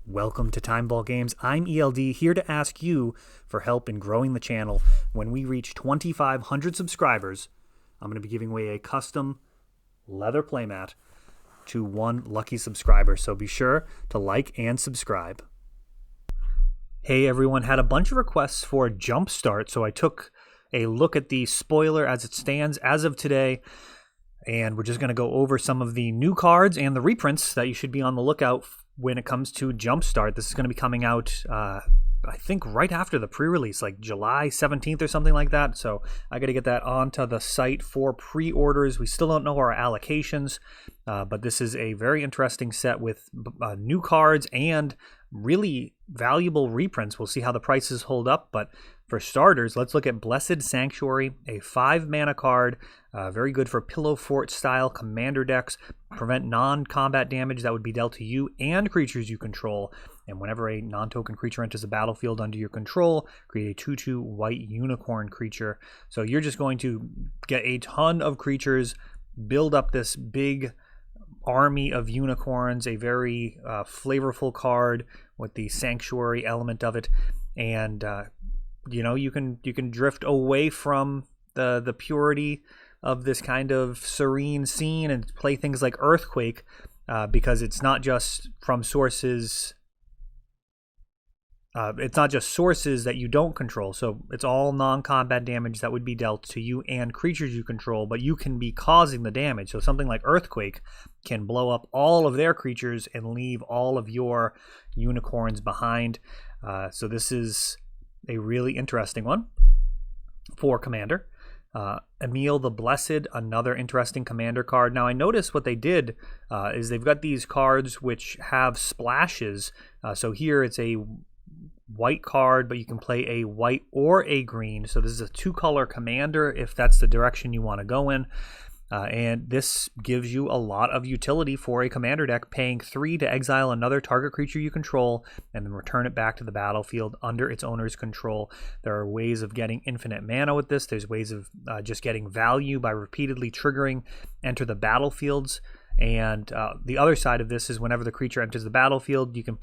Welcome to Time Ball Games. I'm ELD, here to ask you for help in growing the channel. When we reach 2,500 subscribers, I'm going to be giving away a custom leather playmat to one lucky subscriber. So be sure to like and subscribe. Hey everyone, had a bunch of requests for Jumpstart, so I took a look at the spoiler as it stands as of today, and we're just going to go over some of the new cards and the reprints that you should be on the lookout when it comes to Jumpstart. This is going to be coming out, I think, right after the pre-release, like July 17th or something like that. So I got to get that onto the site for pre-orders. We still don't know our allocations, but this is a very interesting set with new cards and really valuable reprints. We'll see how the prices hold up, but for starters, let's look at Blessed Sanctuary, a 5-mana card, very good for Pillow Fort style commander decks, prevent non-combat damage that would be dealt to you and creatures you control, and whenever a non-token creature enters the battlefield under your control, create a 2/2 white unicorn creature. So you're just going to get a ton of creatures, build up this big army of unicorns, a very flavorful card with the sanctuary element of it, and you know, you can drift away from the purity of this kind of serene scene and play things like Earthquake, because it's not just from sources. It's not just sources that you don't control, so it's all non-combat damage that would be dealt to you and creatures you control, but you can be causing the damage. So something like Earthquake can blow up all of their creatures and leave all of your unicorns behind. So this is a really interesting one for Commander. Emil the Blessed, another interesting Commander card. Now I noticed what they did is they've got these cards which have splashes. So here it's a white card, but you can play a white or a green. So this is a 2-color Commander if that's the direction you want to go in. And this gives you a lot of utility for a commander deck, paying 3 to exile another target creature you control and then return it back to the battlefield under its owner's control. There are ways of getting infinite mana with this. There's ways of just getting value by repeatedly triggering /enter the battlefields. And the other side of this is whenever the creature enters the battlefield, you can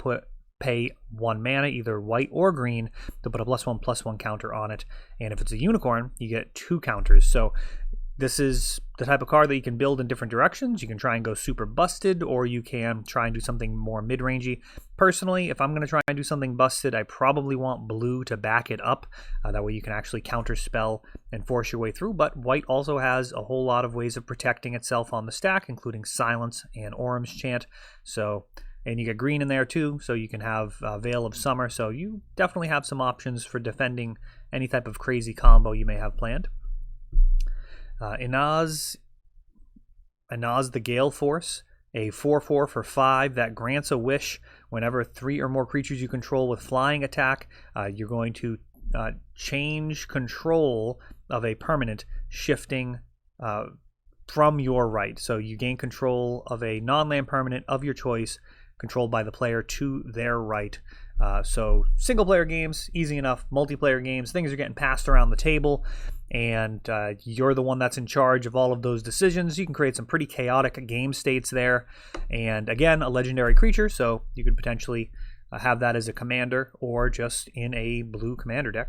pay 1 mana, either white or green, to put a +1/+1 counter on it. And if it's a unicorn, you get 2 counters. So this is the type of card that you can build in different directions. You can try and go super busted, or you can try and do something more mid-rangey. Personally, if I'm going to try and do something busted, I probably want blue to back it up. That way you can actually counterspell and force your way through. But white also has a whole lot of ways of protecting itself on the stack, including Silence and Orum's Chant. So, and you get green in there too, so you can have Veil of Summer. So you definitely have some options for defending any type of crazy combo you may have planned. Inaz the Gale Force, a 4/4 for 5 that grants a wish whenever 3 or more creatures you control with flying attack. You're going to change control of a permanent, shifting from your right. So you gain control of a non-land permanent of your choice, controlled by the player to their right. So single player games, easy enough. Multiplayer games, things are getting passed around the table, and you're the one that's in charge of all of those decisions. You can create some pretty chaotic game states there. And again, a legendary creature, so you could potentially have that as a commander or just in a blue commander deck.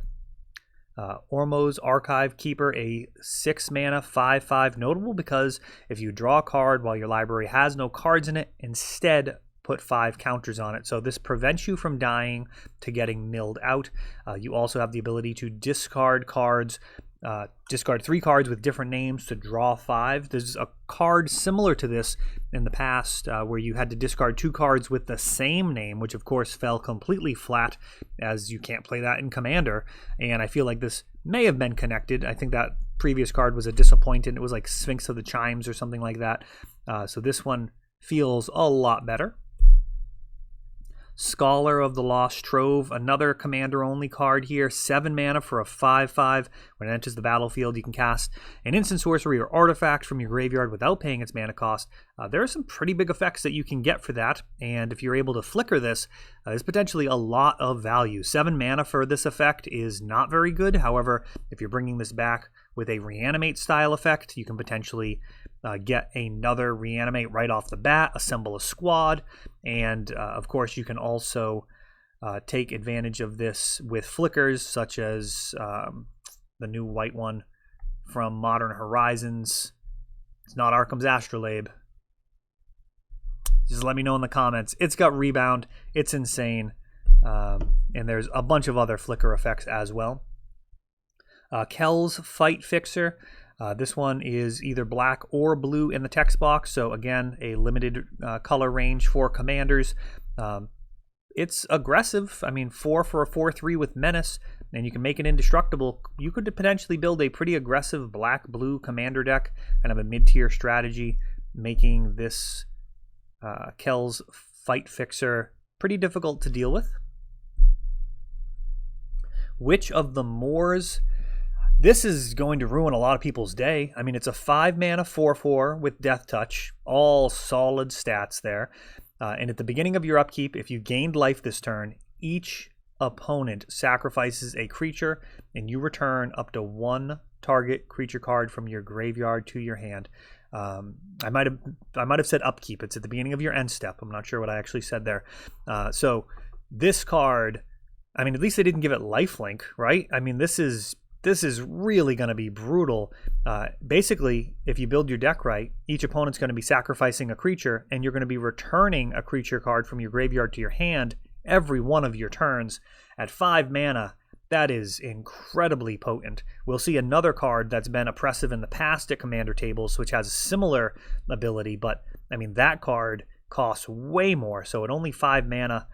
Ormo's Archive Keeper, a 6-mana 5/5, notable because if you draw a card while your library has no cards in it, instead put 5 counters on it. So this prevents you from dying to getting milled out. You also have the ability to discard cards, discard 3 cards with different names to draw 5. There's a card similar to this in the past where you had to discard 2 cards with the same name, which of course fell completely flat, as you can't play that in Commander. And I feel like this may have been connected. I think that previous card was a disappointment. It was like Sphinx of the Chimes or something like that. So this one feels a lot better. Scholar of the Lost Trove, another commander-only card here, 7 mana for a 5/5. When it enters the battlefield, you can cast an instant sorcery or artifact from your graveyard without paying its mana cost. There are some pretty big effects that you can get for that, and if you're able to flicker this, there's potentially a lot of value. 7 mana for this effect is not very good. However, if you're bringing this back with a reanimate style effect, you can potentially get another reanimate right off the bat, assemble a squad, and of course you can also take advantage of this with flickers, such as the new white one from Modern Horizons. It's not Arkham's Astrolabe. Just let me know in the comments. It's got rebound. It's insane. And there's a bunch of other flicker effects as well. Kel's Fight Fixer. This one is either black or blue in the text box. So again, a limited color range for commanders. It's aggressive. I mean, 4 for a 4/3 with Menace, and you can make it indestructible. You could potentially build a pretty aggressive black-blue commander deck and have a mid-tier strategy, making this Kel's Fight Fixer pretty difficult to deal with. Witch of the Moors. This is going to ruin a lot of people's day. I mean, it's a 5-mana 4/4 with Death Touch, all solid stats there. And at the beginning of your upkeep, if you gained life this turn, each opponent sacrifices a creature, and you return up to 1 target creature card from your graveyard to your hand. I might have said upkeep. It's at the beginning of your end step. I'm not sure what I actually said there. So this card, I mean, at least they didn't give it lifelink, right? I mean, this is really going to be brutal. Basically, if you build your deck right, each opponent's going to be sacrificing a creature, and you're going to be returning a creature card from your graveyard to your hand every one of your turns. At 5 mana, that is incredibly potent. We'll see another card that's been oppressive in the past at commander tables, which has a similar ability, but I mean, that card costs way more. So at only 5 mana,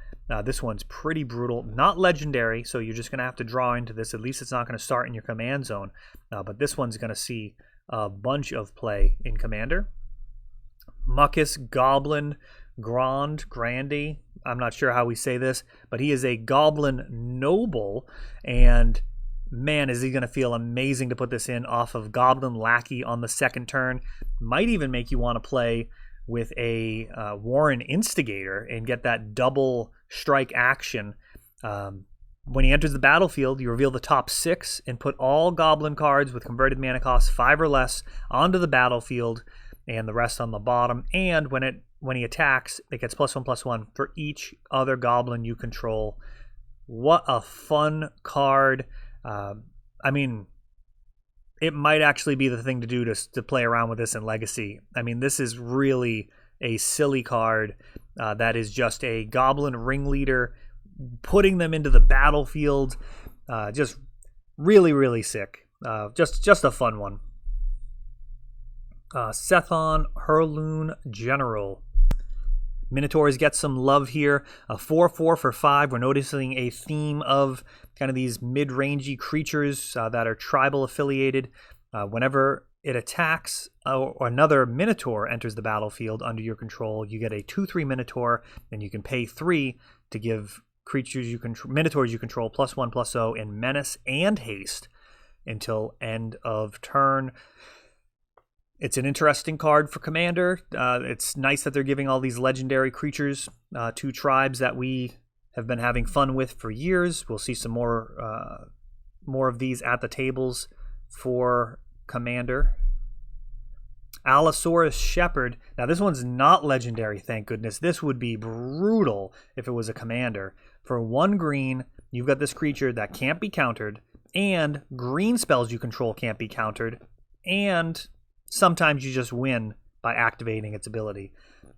this one's pretty brutal. Not legendary, so you're just going to have to draw into this. At least it's not going to start in your command zone. But this one's going to see a bunch of play in commander. Muckus Goblin Grande. I'm not sure how we say this, but he is a Goblin Noble, and man, is he going to feel amazing to put this in off of Goblin Lackey on the second turn. Might even make you want to play with a Warren Instigator and get that double strike action. When he enters the battlefield, you reveal the top 6 and put all Goblin cards with converted mana cost 5 or less onto the battlefield, and the rest on the bottom. And when he attacks, it gets +1/+1 for each other Goblin you control. What a fun card! I mean, it might actually be the thing to do to play around with this in Legacy. I mean, this is really a silly card that is just a Goblin ringleader, putting them into the battlefield. Just really, really sick. Just a fun one. Sethon Hurloon General. Minotaurs get some love here. A 4/4 for 5. We're noticing a theme of kind of these mid-rangey creatures that are tribal affiliated. Whenever it attacks or another Minotaur enters the battlefield under your control, you get a 2/3 Minotaur, and you can pay 3 to give Minotaurs you control +1/+0 in Menace and Haste until end of turn. It's an interesting card for Commander. It's nice that they're giving all these legendary creatures to tribes that we have been having fun with for years. We'll see some more of these at the tables for Commander. Allosaurus Shepard. Now, this one's not legendary, thank goodness. This would be brutal if it was a Commander. For 1 green, you've got this creature that can't be countered, and green spells you control can't be countered, and sometimes you just win by activating its ability.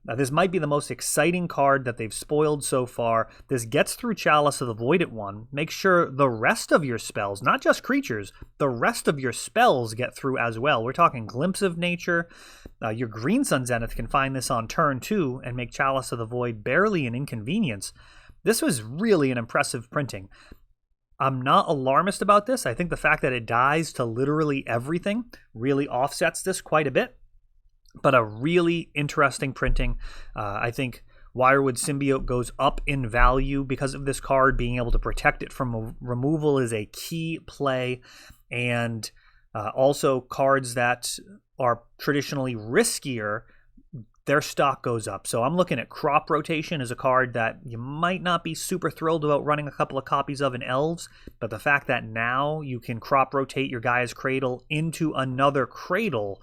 Now, this might be the most exciting card that they've spoiled so far. This gets through Chalice of the Void at 1. Make sure the rest of your spells, not just creatures, the rest of your spells get through as well. We're talking Glimpse of Nature. Your Green Sun Zenith can find this on turn 2 and make Chalice of the Void barely an inconvenience. This was really an impressive printing. I'm not alarmist about this. I think the fact that it dies to literally everything really offsets this quite a bit. But a really interesting printing. I think Wirewood Symbiote goes up in value because of this card. Being able to protect it from removal is a key play. And also cards that are traditionally riskier, their stock goes up. So I'm looking at Crop Rotation as a card that you might not be super thrilled about running a couple of copies of in Elves, but the fact that now you can crop rotate your Gaia's Cradle into another Cradle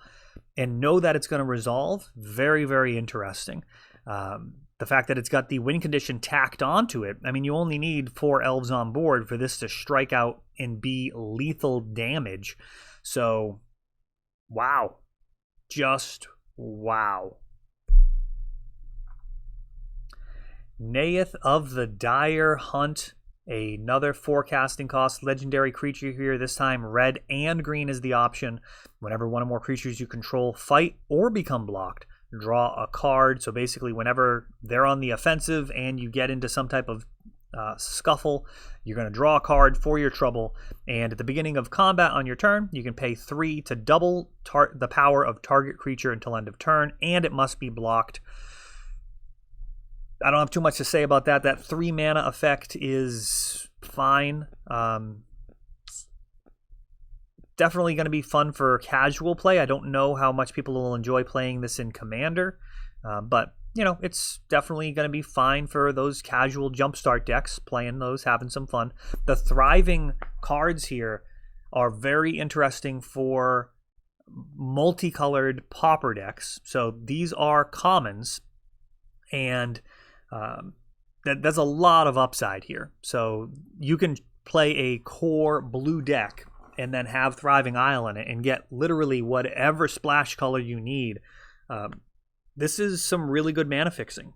and know that it's going to resolve, very, very interesting. The fact that it's got the win condition tacked onto it, I mean, you only need 4 elves on board for this to strike out and be lethal damage. So, wow. Just wow. Nayeth of the Dire Hunt. Another forecasting cost legendary creature here. This time red and green is the option. Whenever one or more creatures you control fight or become blocked, draw a card. So basically whenever they're on the offensive and you get into some type of scuffle, you're going to draw a card for your trouble. And at the beginning of combat on your turn, you can pay 3 to double the power of target creature until end of turn, and it must be blocked. I don't have too much to say about that. That 3 mana effect is fine. Definitely going to be fun for casual play. I don't know how much people will enjoy playing this in Commander, but you know, it's definitely going to be fine for those casual Jumpstart decks, playing those, having some fun. The thriving cards here are very interesting for multicolored pauper decks. So these are commons, and there's a lot of upside here. So you can play a core blue deck and then have Thriving Isle in it and get literally whatever splash color you need. This is some really good mana fixing.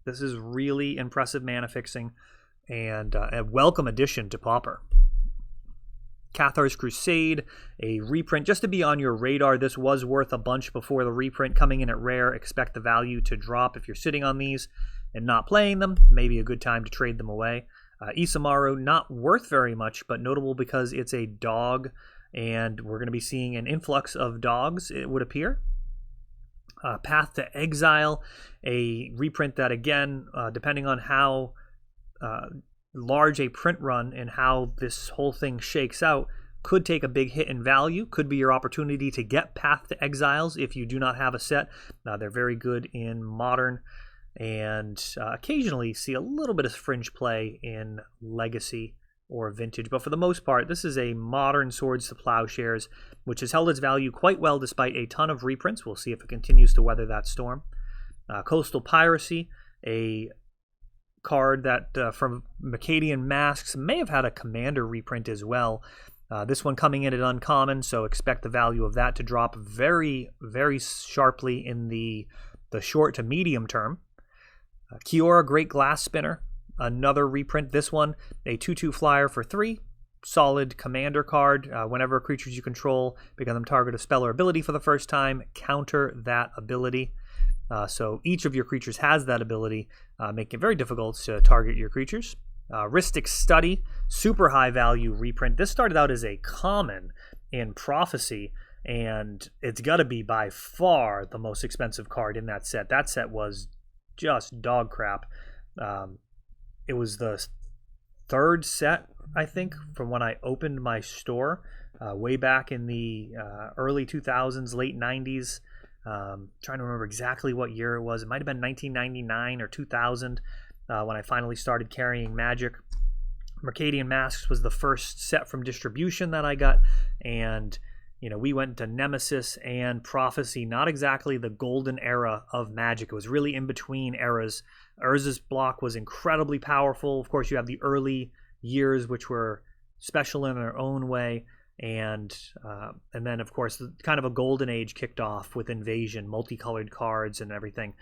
This is really impressive mana fixing, and a welcome addition to Pauper. Cathar's Crusade, a reprint. Just to be on your radar, this was worth a bunch before the reprint. Coming in at rare, expect the value to drop if you're sitting on these and not playing them. Maybe a good time to trade them away. Isamaru, not worth very much, but notable because it's a dog, and we're going to be seeing an influx of dogs, it would appear. Path to Exile, a reprint that, again, depending on how large a print run and how this whole thing shakes out, could take a big hit in value. Could be your opportunity to get Path to Exiles if you do not have a set. They're very good in Modern, and occasionally see a little bit of fringe play in Legacy or Vintage. But for the most part, this is a modern Swords to Plowshares, which has held its value quite well despite a ton of reprints. We'll see if it continues to weather that storm. Coastal Piracy, a card that from Mercadian Masks may have had a Commander reprint as well. This one coming in at uncommon, so expect the value of that to drop very, very sharply in the short to medium term. Kiora, Great Glass Spinner, another reprint. This one, a 2/2 flyer for 3. Solid commander card. Whenever creatures you control become target of spell or ability for the first time, counter that ability. So each of your creatures has that ability, making it very difficult to target your creatures. Rhystic Study, super high value reprint. This started out as a common in Prophecy, and it's got to be by far the most expensive card in that set. That set was just dog crap. It was the third set, I think, from when I opened my store way back in the early 2000s, late 90s. Trying to remember exactly what year it was. It might have been 1999 or 2000 when I finally started carrying Magic. Mercadian Masks was the first set from distribution that I got, and you know, we went to Nemesis and Prophecy, not exactly the golden era of Magic. It was really in between eras. Urza's block was incredibly powerful. Of course, you have the early years, which were special in their own way. And then, of course, kind of a golden age kicked off with Invasion, multicolored cards and everything.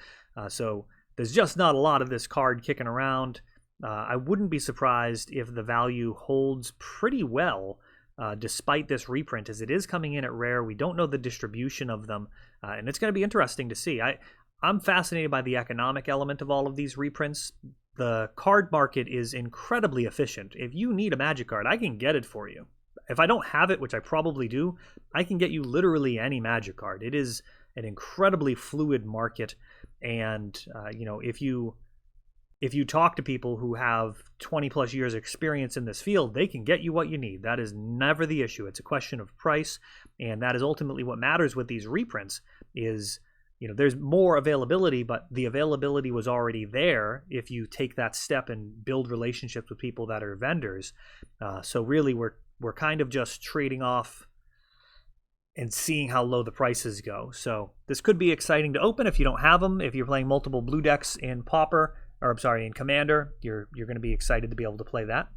So there's just not a lot of this card kicking around. I wouldn't be surprised if the value holds pretty well despite this reprint, as it is coming in at rare. We don't know the distribution of them, and it's going to be interesting to see. I'm fascinated by the economic element of all of these reprints. The card market is incredibly efficient. If you need a Magic card, I can get it for you. If I don't have it, which I probably do, I can get you literally any Magic card. It is an incredibly fluid market, and you know, if you talk to people who have 20 plus years experience in this field, they can get you what you need. That is never the issue. It's a question of price, and that is ultimately what matters with these reprints. Is, you know, there's more availability, but the availability was already there if you take that step and build relationships with people that are vendors. So really, we're kind of just trading off and seeing how low the prices go. So this could be exciting to open if you don't have them. If you're playing multiple blue decks in Pauper, or I'm sorry, in Commander, you're going to be excited to be able to play that.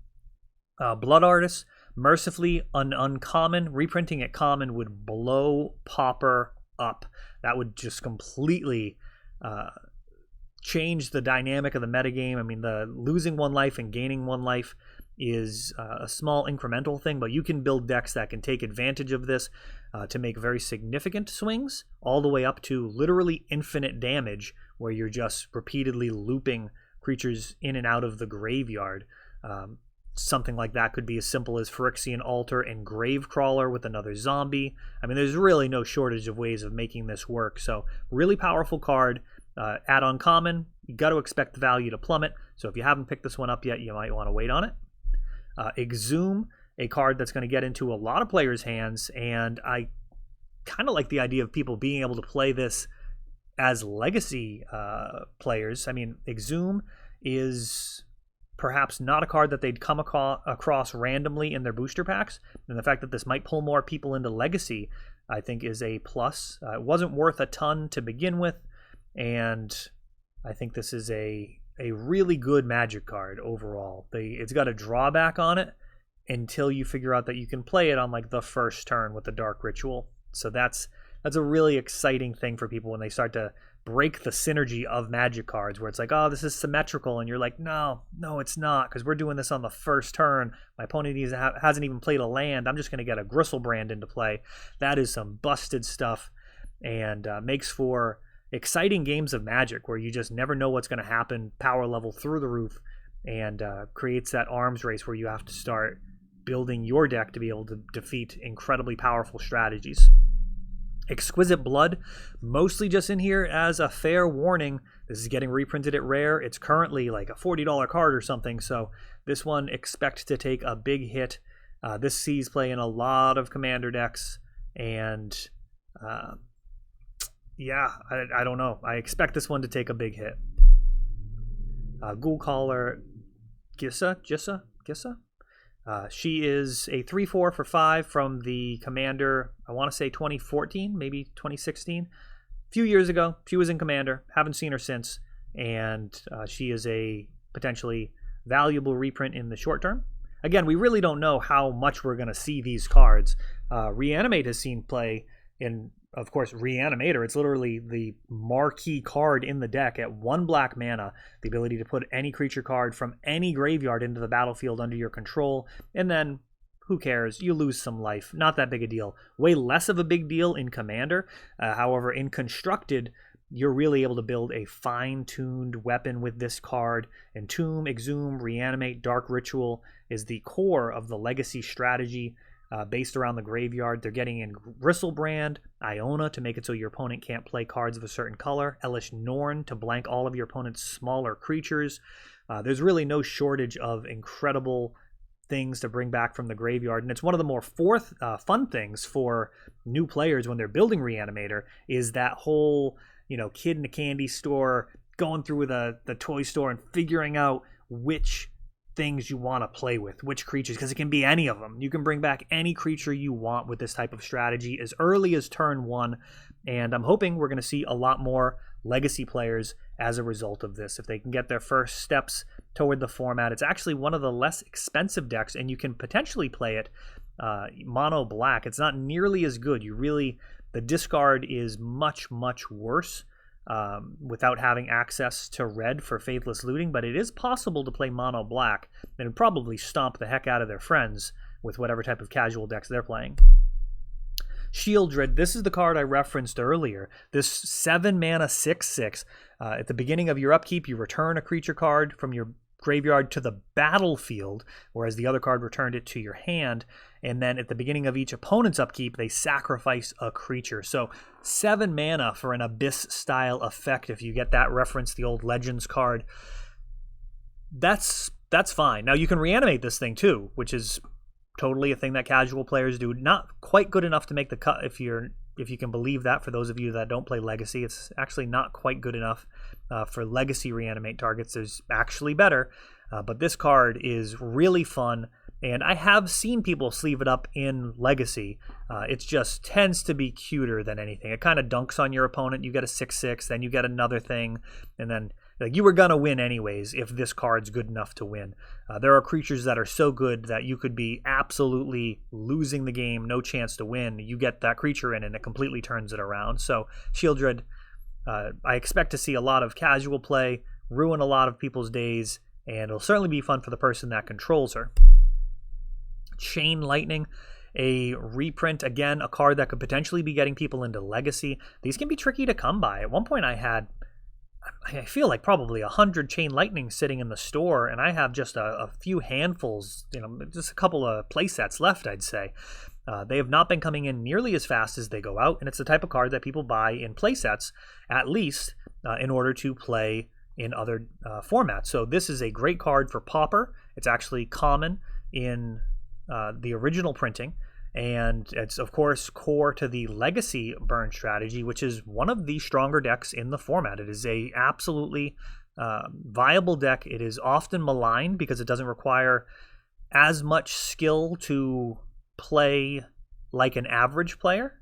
Blood Artist, mercifully an uncommon. Reprinting at common would blow Pauper up. That would just completely change the dynamic of the metagame. I mean, the losing one life and gaining one life is a small incremental thing, but you can build decks that can take advantage of this to make very significant swings, all the way up to literally infinite damage, where you're just repeatedly looping creatures in and out of the graveyard. Something like that could be as simple as Phyrexian Altar and Gravecrawler with another zombie. I mean, there's really no shortage of ways of making this work. So really powerful card. At uncommon, you got to expect the value to plummet. So if you haven't picked this one up yet, you might want to wait on it. Exhume, a card that's going to get into a lot of players' hands, and I kind of like the idea of people being able to play this as legacy players. I mean, Exhume is perhaps not a card that they'd come across randomly in their booster packs, and the fact that this might pull more people into legacy, I think, is a plus. It wasn't worth a ton to begin with, and I think this is a really good Magic card overall. It's got a drawback on it until you figure out that you can play it on like the first turn with the Dark Ritual. So that's a really exciting thing for people when they start to break the synergy of Magic cards, where it's like, oh, this is symmetrical, and you're like, no, it's not, because we're doing this on the first turn. My opponent hasn't even played a land. I'm just going to get a Gristlebrand into play. That is some busted stuff, and makes for exciting games of Magic where you just never know what's going to happen, power level through the roof, and creates that arms race where you have to start building your deck to be able to defeat incredibly powerful strategies. Exquisite Blood, mostly just in here as a fair warning. This is getting reprinted at Rare. It's currently like a $40 card or something, so this one expect to take a big hit. This sees play in a lot of Commander decks, and yeah, I don't know. I expect this one to take a big hit. Ghoulcaller Gissa? She is a 3/4 for 5 from the Commander, I want to say 2014, maybe 2016. A few years ago, she was in Commander. Haven't seen her since. And she is a potentially valuable reprint in the short term. Again, we really don't know how much we're going to see these cards. Reanimate has seen play in, of course, Reanimator. It's literally the marquee card in the deck at 1 black mana, the ability to put any creature card from any graveyard into the battlefield under your control, and then, who cares, you lose some life. Not that big a deal. Way less of a big deal in Commander. However, in Constructed, you're really able to build a fine-tuned weapon with this card. Entomb, Exhume, Reanimate, Dark Ritual is the core of the Legacy strategy. Based around the graveyard. They're getting in Gristlebrand, Iona to make it so your opponent can't play cards of a certain color, Elish Norn to blank all of your opponent's smaller creatures. There's really no shortage of incredible things to bring back from the graveyard, and it's one of the more fun things for new players when they're building Reanimator is that whole, kid in a candy store going through the toy store and figuring out which things you want to play with, which creatures, because it can be any of them. You can bring back any creature you want with this type of strategy as early as turn 1, and I'm hoping we're going to see a lot more legacy players as a result of this. If they can get their first steps toward the format, it's actually one of the less expensive decks, and you can potentially play it mono black. It's not nearly as good. The discard is much worse without having access to red for Faithless Looting, but it is possible to play mono black and probably stomp the heck out of their friends with whatever type of casual decks they're playing. Shieldred, this is the card I referenced earlier. This 7 mana 6/6. At the beginning of your upkeep, you return a creature card from your graveyard to the battlefield, whereas the other card returned it to your hand. And then at the beginning of each opponent's upkeep, they sacrifice a creature. So 7 mana for an Abyss-style effect, if you get that reference, the old Legends card. That's fine. Now, you can reanimate this thing too, which is totally a thing that casual players do. Not quite good enough to make the cut, if you can believe that. For those of you that don't play Legacy, it's actually not quite good enough for Legacy reanimate targets. There's actually better, but this card is really fun. And I have seen people sleeve it up in Legacy. It just tends to be cuter than anything. It kind of dunks on your opponent. You get a 6/6, then you get another thing, and then like you were gonna win anyways if this card's good enough to win. There are creatures that are so good that you could be absolutely losing the game, no chance to win. You get that creature in and it completely turns it around. So Shieldred, I expect to see a lot of casual play, ruin a lot of people's days, and it'll certainly be fun for the person that controls her. Chain Lightning, a reprint, again, a card that could potentially be getting people into Legacy. These can be tricky to come by. At one point I feel like probably 100 Chain Lightning sitting in the store, and I have just a few handfuls, just a couple of play sets left, I'd say. They have not been coming in nearly as fast as they go out, and it's the type of card that people buy in play sets, at least, in order to play in other formats. So this is a great card for Pauper. It's actually common in the original printing, and it's of course core to the Legacy burn strategy, which is one of the stronger decks in the format. It is a absolutely viable deck. It is often maligned because it doesn't require as much skill to play like an average player.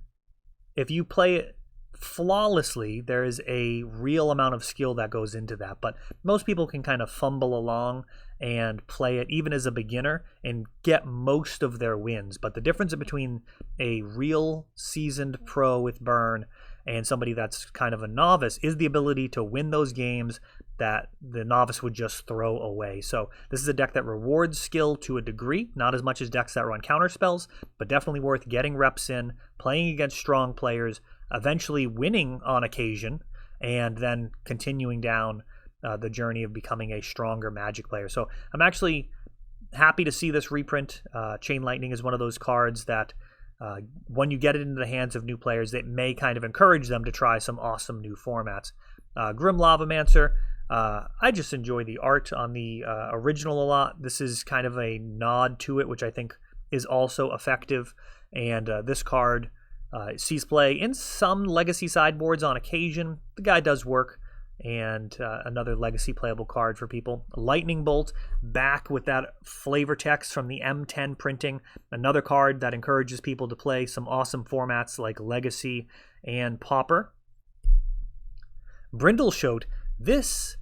If you play it flawlessly, there is a real amount of skill that goes into that, but most people can kind of fumble along and play it even as a beginner and get most of their wins. But the difference between a real seasoned pro with burn and somebody that's kind of a novice is the ability to win those games that the novice would just throw away. So this is a deck that rewards skill to a degree, not as much as decks that run counter spells, but definitely worth getting reps in, playing against strong players, eventually winning on occasion, and then continuing down the journey of becoming a stronger Magic player. So I'm actually happy to see this reprint. Chain Lightning is one of those cards that when you get it into the hands of new players, it may kind of encourage them to try some awesome new formats. Grim Lavamancer, I just enjoy the art on the original a lot. This is kind of a nod to it, which I think is also effective. And this card sees play in some Legacy sideboards on occasion. The guy does work, and another Legacy playable card for people. Lightning Bolt, back with that flavor text from the M10 printing. Another card that encourages people to play some awesome formats like Legacy and Pauper. Brindleshote, this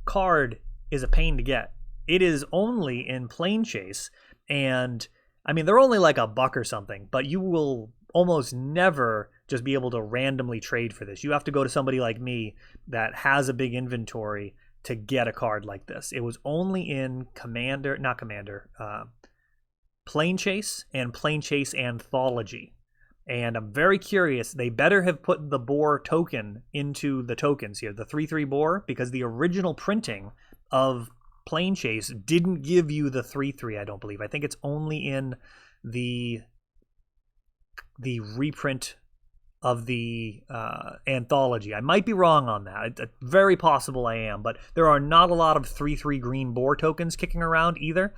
card is a pain to get. It is only in Plane Chase, and I mean, they're only like $1 or something, but you will almost never just be able to randomly trade for this. You have to go to somebody like me that has a big inventory to get a card like this. It was only in Plane Chase and Plane Chase Anthology. And I'm very curious, they better have put the boar token into the tokens here, the 3/3 boar, because the original printing of Plane Chase didn't give you the 3/3, I don't believe. I think it's only in the reprint of the anthology. I might be wrong on that. It's very possible I am, but there are not a lot of 3/3 green boar tokens kicking around either.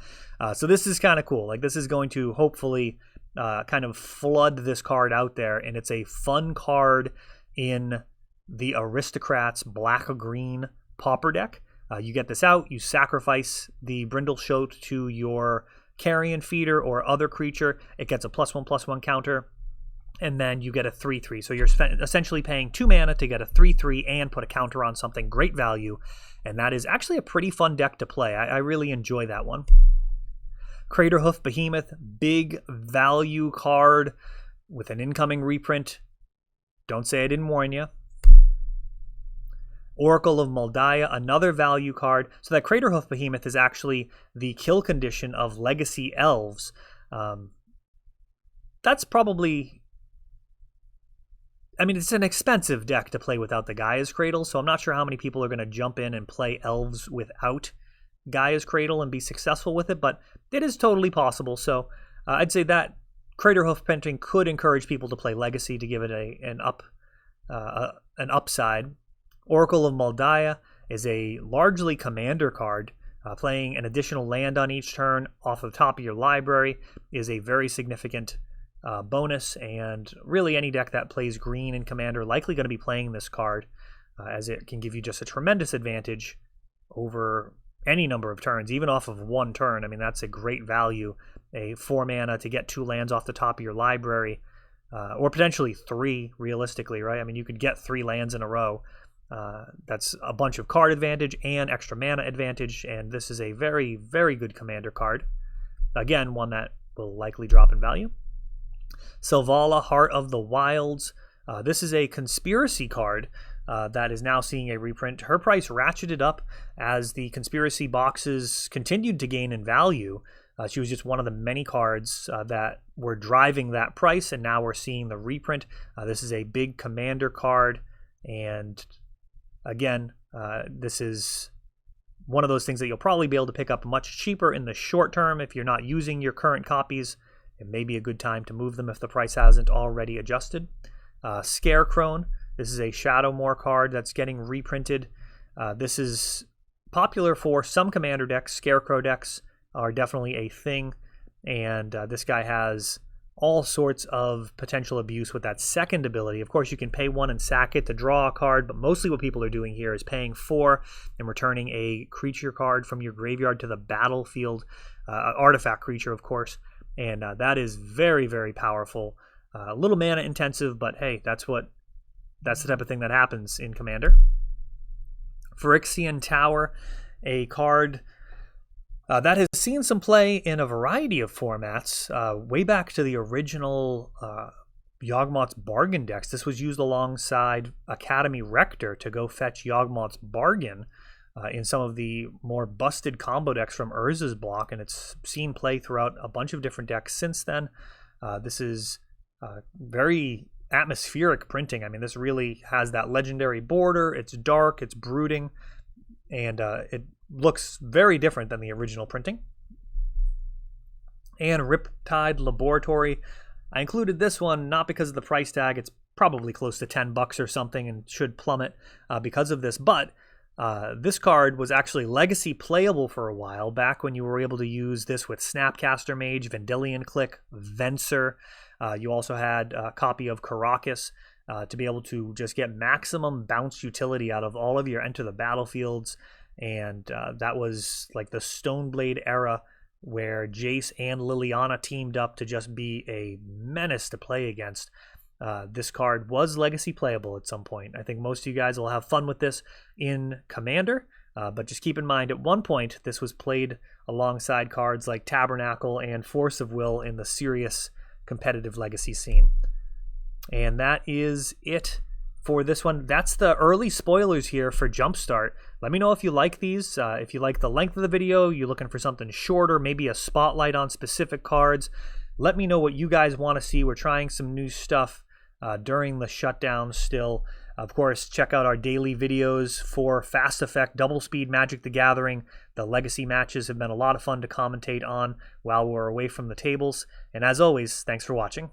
So this is kind of cool. Like, this is going to hopefully kind of flood this card out there, and it's a fun card in the Aristocrats black-green Pauper deck. You get this out, you sacrifice the Brindleshote to your Carrion Feeder or other creature. It gets a +1/+1 counter, and then you get a 3/3. So you're essentially paying 2 mana to get a 3/3 and put a counter on something. Great value, and that is actually a pretty fun deck to play. I really enjoy that one. Craterhoof Behemoth, big value card with an incoming reprint. Don't say I didn't warn you. Oracle of Daya, another value card. So that Craterhoof Behemoth is actually the kill condition of Legacy Elves. That's probably... I mean, it's an expensive deck to play without the Gaia's Cradle, so I'm not sure how many people are going to jump in and play Elves without Gaia's Cradle and be successful with it, but it is totally possible. So I'd say that Craterhoof printing could encourage people to play Legacy to give it an upside. Oracle of Daya is a largely commander card. Playing an additional land on each turn off the top of your library is a very significant bonus, and really any deck that plays green in commander likely going to be playing this card, as it can give you just a tremendous advantage over any number of turns, even off of one turn. I mean, that's a great value a 4 mana to get 2 lands off the top of your library, or potentially 3 realistically, right? I mean, you could get 3 lands in a row. That's a bunch of card advantage and extra mana advantage, and this is a very, very good commander card. Again, one that will likely drop in value. Selvala, Heart of the Wilds. This is a conspiracy card that is now seeing a reprint. Her price ratcheted up as the conspiracy boxes continued to gain in value. She was just one of the many cards that were driving that price, and now we're seeing the reprint. This is a big commander card, and again, this is one of those things that you'll probably be able to pick up much cheaper in the short term if you're not using your current copies. It may be a good time to move them if the price hasn't already adjusted. Kron. This is a Shadowmoor card that's getting reprinted. This is popular for some commander decks. Scarecrow decks are definitely a thing, and this guy has all sorts of potential abuse with that second ability. Of course, you can pay 1 and sack it to draw a card, but mostly what people are doing here is paying 4 and returning a creature card from your graveyard to the battlefield, artifact creature, of course, and that is very, very powerful. A little mana intensive, but hey, that's the type of thing that happens in Commander. Phyrexian Tower, a card that has seen some play in a variety of formats, way back to the original Yawgmoth's Bargain decks. This was used alongside Academy Rector to go fetch Yawgmoth's Bargain in some of the more busted combo decks from Urza's block, and it's seen play throughout a bunch of different decks since then. This is very atmospheric printing. I mean, this really has that legendary border. It's dark, it's brooding, and it looks very different than the original printing. And Riptide Laboratory. I included this one not because of the price tag. It's probably close to $10 or something and should plummet because of this, but this card was actually legacy playable for a while, back when you were able to use this with Snapcaster Mage, Vendilion Click, Venser. You also had a copy of Karakas to be able to just get maximum bounce utility out of all of your Enter the Battlefields. And that was like the Stoneblade era, where Jace and Liliana teamed up to just be a menace to play against. This card was legacy playable at some point. I think most of you guys will have fun with this in Commander, but just keep in mind at one point this was played alongside cards like Tabernacle and Force of Will in the serious competitive legacy scene. And that is it for this one. That's the early spoilers here for Jumpstart. Let me know if you like these. If you like the length of the video, you're looking for something shorter, maybe a spotlight on specific cards. Let me know what you guys want to see. We're trying some new stuff during the shutdown still. Of course, check out our daily videos for Fast Effect, Double Speed, Magic the Gathering. The legacy matches have been a lot of fun to commentate on while we're away from the tables. And as always, thanks for watching.